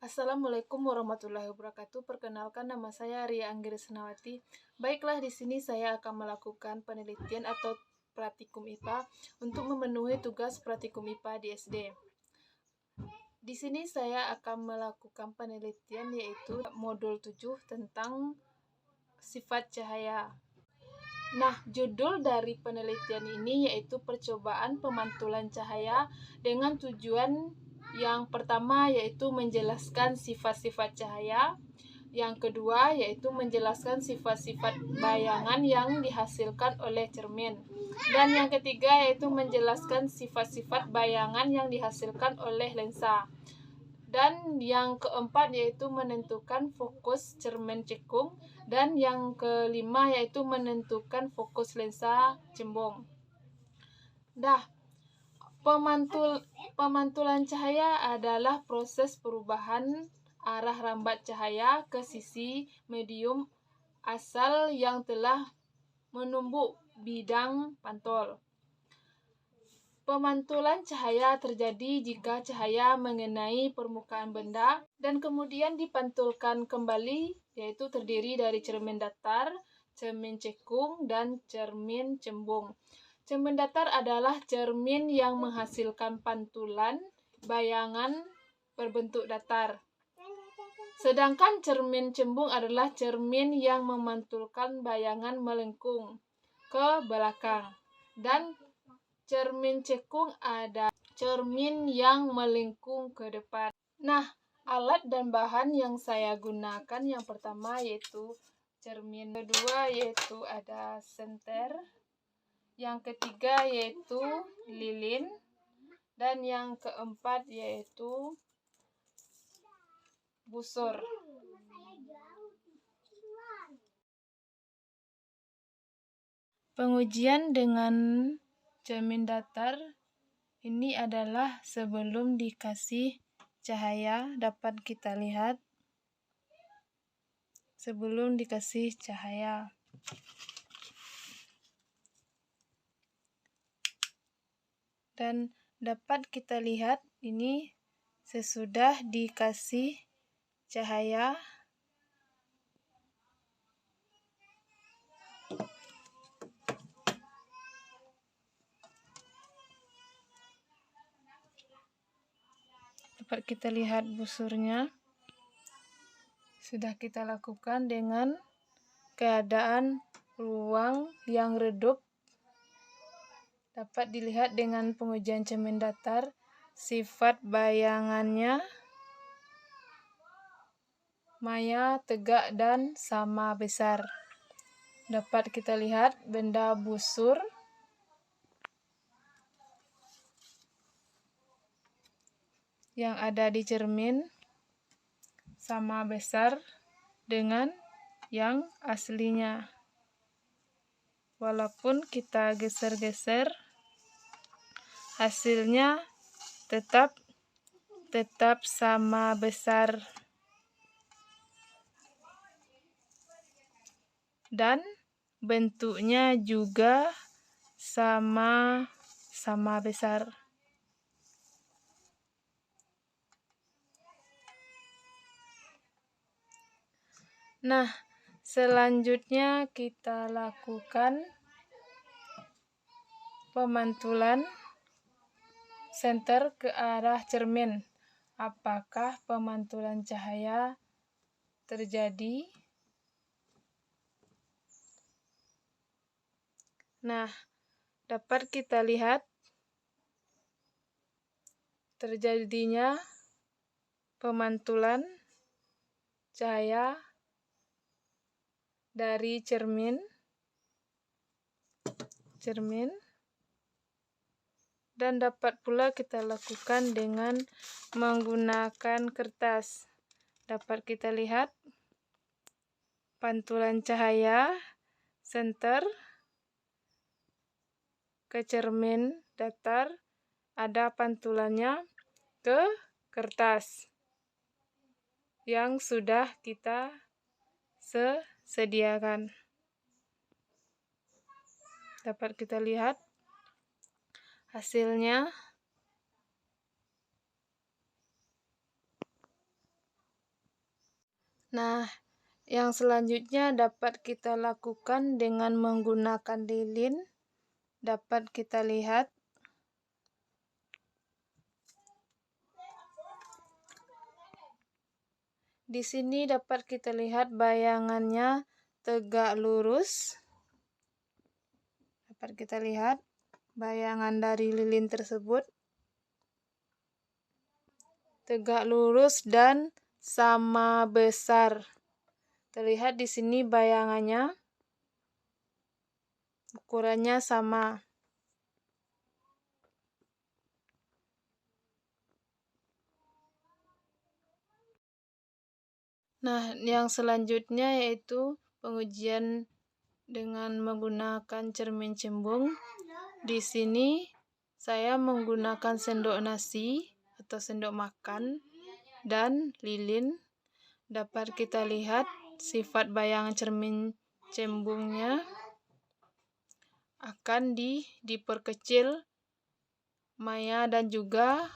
Assalamualaikum warahmatullahi wabarakatuh. Perkenalkan, nama saya Ria Anggrisnawati. Baiklah, di sini saya akan melakukan penelitian atau praktikum IPA untuk memenuhi tugas praktikum IPA di SD. Di sini saya akan melakukan penelitian yaitu modul 7 tentang sifat cahaya. Nah, judul dari penelitian ini yaitu percobaan pemantulan cahaya dengan tujuan yang pertama yaitu menjelaskan sifat-sifat cahaya, yang kedua yaitu menjelaskan sifat-sifat bayangan yang dihasilkan oleh cermin, dan yang ketiga yaitu menjelaskan sifat-sifat bayangan yang dihasilkan oleh lensa, dan yang keempat yaitu menentukan fokus cermin cekung, dan yang kelima yaitu menentukan fokus lensa cembung. Pemantulan cahaya adalah proses perubahan arah rambat cahaya ke sisi medium asal yang telah menumbuk bidang pantul. Pemantulan cahaya terjadi jika cahaya mengenai permukaan benda dan kemudian dipantulkan kembali, yaitu terdiri dari cermin datar, cermin cekung, dan cermin cembung. Cermin datar adalah cermin yang menghasilkan pantulan bayangan berbentuk datar. Sedangkan cermin cembung adalah cermin yang memantulkan bayangan melengkung ke belakang. Dan cermin cekung ada cermin yang melengkung ke depan. Nah, alat dan bahan yang saya gunakan yang pertama yaitu cermin, kedua yaitu ada senter, yang ketiga yaitu lilin, dan yang keempat yaitu busur. Pengujian dengan cermin datar ini adalah sebelum dikasih cahaya, dapat kita lihat sebelum dikasih cahaya. Dan dapat kita lihat ini sesudah dikasih cahaya. Dapat kita lihat busurnya. Sudah kita lakukan dengan keadaan ruang yang redup. Dapat dilihat dengan pengujian cermin datar, sifat bayangannya maya, tegak, dan sama besar. Dapat kita lihat benda busur yang ada di cermin sama besar dengan yang aslinya. Walaupun kita geser-geser, hasilnya tetap sama besar. Dan bentuknya juga sama besar. Nah, selanjutnya kita lakukan pemantulan senter ke arah cermin. Apakah pemantulan cahaya terjadi? Nah, dapat kita lihat terjadinya pemantulan cahaya dari cermin, dan dapat pula kita lakukan dengan menggunakan kertas. Dapat kita lihat pantulan cahaya senter ke cermin datar, ada pantulannya ke kertas yang sudah kita sediakan. Dapat kita lihat hasilnya. Nah, yang selanjutnya dapat kita lakukan dengan menggunakan lilin. Dapat kita lihat di sini, dapat kita lihat bayangannya tegak lurus. Dapat kita lihat bayangan dari lilin tersebut tegak lurus dan sama besar. Terlihat di sini bayangannya ukurannya sama. Nah, yang selanjutnya yaitu pengujian dengan menggunakan cermin cembung. Di sini saya menggunakan sendok nasi atau sendok makan dan lilin. Dapat kita lihat sifat bayangan cermin cembungnya akan diperkecil, maya dan juga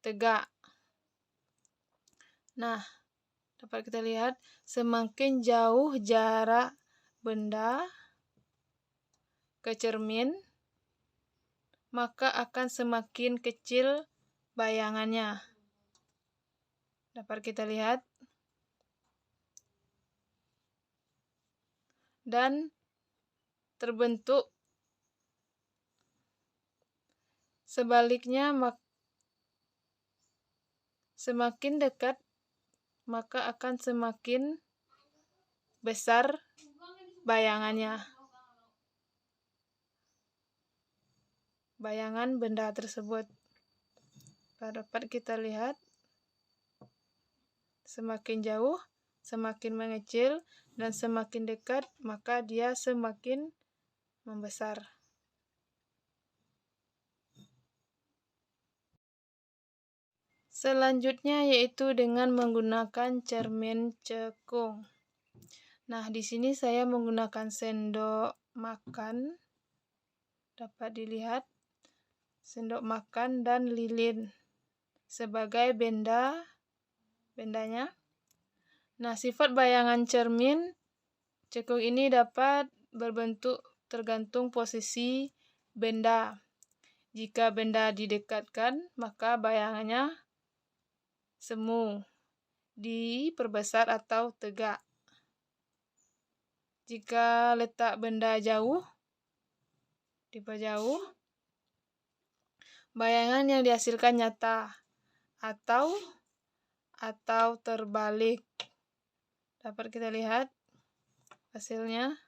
tegak. Nah, dapat kita lihat semakin jauh jarak benda ke cermin, maka akan semakin kecil bayangannya. Dapat kita lihat. Dan terbentuk sebaliknya, semakin dekat maka akan semakin besar bayangannya, bayangan benda tersebut. Dapat kita lihat semakin jauh semakin mengecil, dan semakin dekat maka dia semakin membesar. Selanjutnya yaitu dengan menggunakan cermin cekung. Nah, di sini saya menggunakan sendok makan. Dapat dilihat sendok makan dan lilin sebagai bendanya. Nah, sifat bayangan cermin cekung ini dapat berbentuk tergantung posisi benda. Jika benda didekatkan, maka bayangannya semu, diperbesar atau tegak. Jika letak benda jauh, diperjauh, bayangan yang dihasilkan nyata atau terbalik. Dapat kita lihat hasilnya.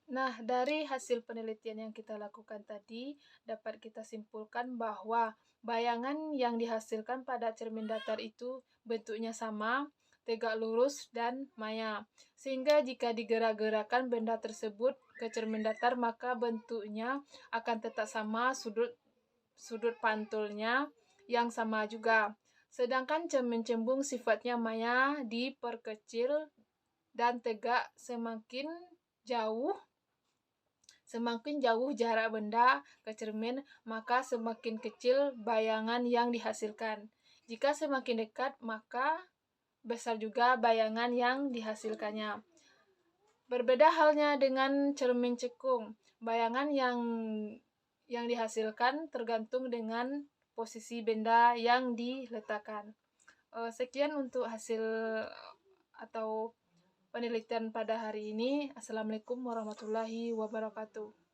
Nah, dari hasil penelitian yang kita lakukan tadi, dapat kita simpulkan bahwa bayangan yang dihasilkan pada cermin datar itu bentuknya sama, tegak lurus, dan maya. Sehingga jika digerak-gerakkan benda tersebut ke cermin datar, maka bentuknya akan tetap sama, sudut pantulnya yang sama juga. Sedangkan cermin cembung sifatnya maya, diperkecil dan tegak semakin jauh jarak benda ke cermin, maka semakin kecil bayangan yang dihasilkan. Jika semakin dekat, maka besar juga bayangan yang dihasilkannya. Berbeda halnya dengan cermin cekung. Bayangan yang dihasilkan tergantung dengan posisi benda yang diletakkan. Sekian untuk hasil atau penelitian pada hari ini. Assalamualaikum warahmatullahi wabarakatuh.